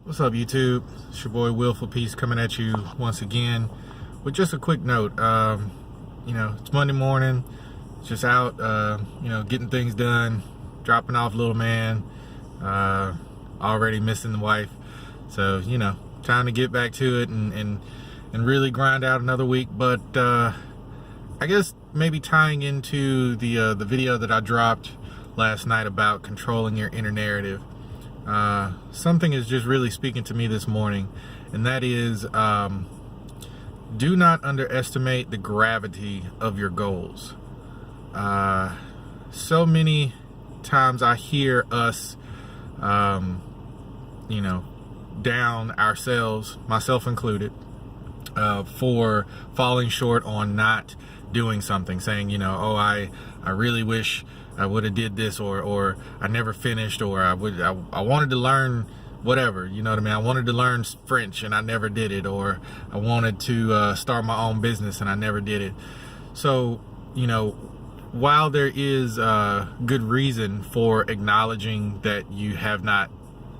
What's up, YouTube? It's your boy Will for Peace coming at you once again with just a quick note. It's Monday morning, just out, getting things done, dropping off little man, already missing the wife. So, time to get back to it and really grind out another week. But I guess maybe tying into the video that I dropped last night about controlling your inner narrative. Something is just really speaking to me this morning, and that is do not underestimate the gravity of your goals. So many times I hear us down ourselves, myself included, for falling short on not doing something, saying, I really wish I would have did this, or I never finished, or I wanted to learn whatever, you know what I mean? I wanted to learn French and I never did it, or I wanted to start my own business and I never did it. So, while there is good reason for acknowledging that you have not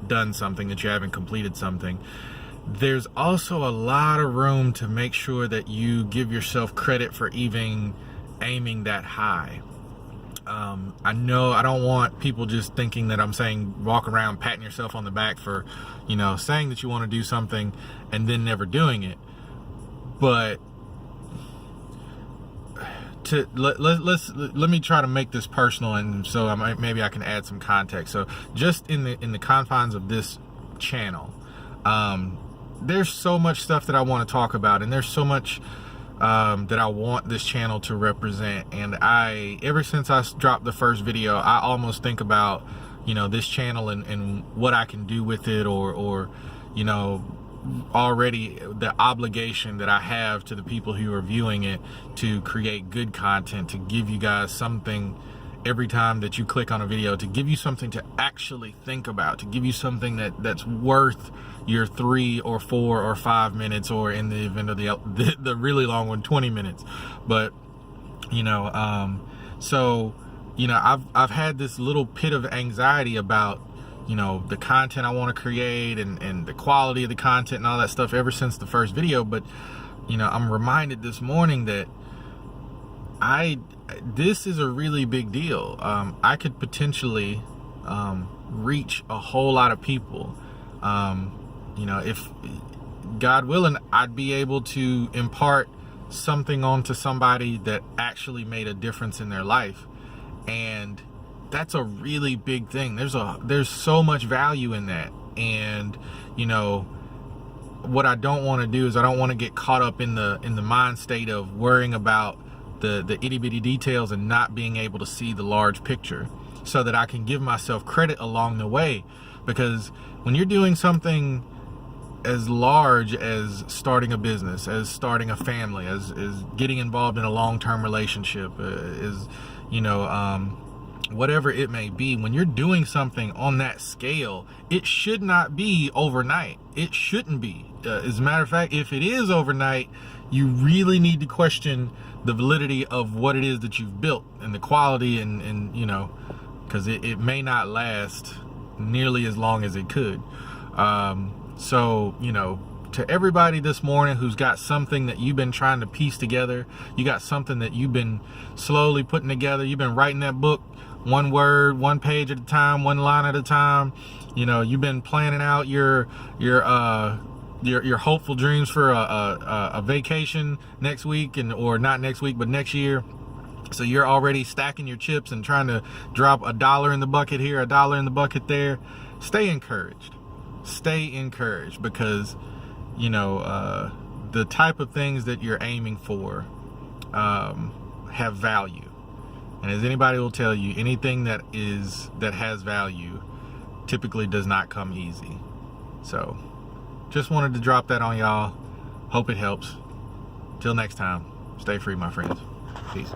done something, that you haven't completed something, there's also a lot of room to make sure that you give yourself credit for even aiming that high. I know I don't want people just thinking that I'm saying walk around patting yourself on the back for, saying that you want to do something and then never doing it. But let me try to make this personal, and so maybe I can add some context. So just in the confines of this channel, there's so much stuff that I want to talk about, and there's so much that I want this channel to represent. And ever since I dropped the first video, I almost think about, this channel and what I can do with it, or already the obligation that I have to the people who are viewing it to create good content, to give you guys something every time that you click on a video, to give you something to actually think about, to give you something that's worth your 3 or 4 or 5 minutes, or in the event of the really long one, 20 minutes. But I've had this little pit of anxiety about the content I want to create and the quality of the content and all that stuff ever since the first video. But I'm reminded this morning that this is a really big deal. I could potentially reach a whole lot of people. If God willing, I'd be able to impart something onto somebody that actually made a difference in their life. And that's a really big thing. There's so much value in that. And what I don't want to do is I don't want to get caught up in the mind state of worrying about the itty bitty details and not being able to see the large picture, so that I can give myself credit along the way. Because when you're doing something as large as starting a business, as starting a family, as getting involved in a long-term relationship, whatever it may be, when you're doing something on that scale, it should not be overnight. It shouldn't be. As a matter of fact, if it is overnight, you really need to question the validity of what it is that you've built and the quality, and because it may not last nearly as long as it could. So to everybody this morning who's got something that you've been trying to piece together, you got something that you've been slowly putting together, you've been writing that book one word, one page at a time, one line at a time. You've been planning out your hopeful dreams for a vacation next week, or not next week, but next year. So you're already stacking your chips and trying to drop $1 in the bucket here, $1 in the bucket there. Stay encouraged. Stay encouraged, because the type of things that you're aiming for have value. And as anybody will tell you, anything that has value typically does not come easy. So just wanted to drop that on y'all. Hope it helps. Till next time, stay free, my friends. Peace.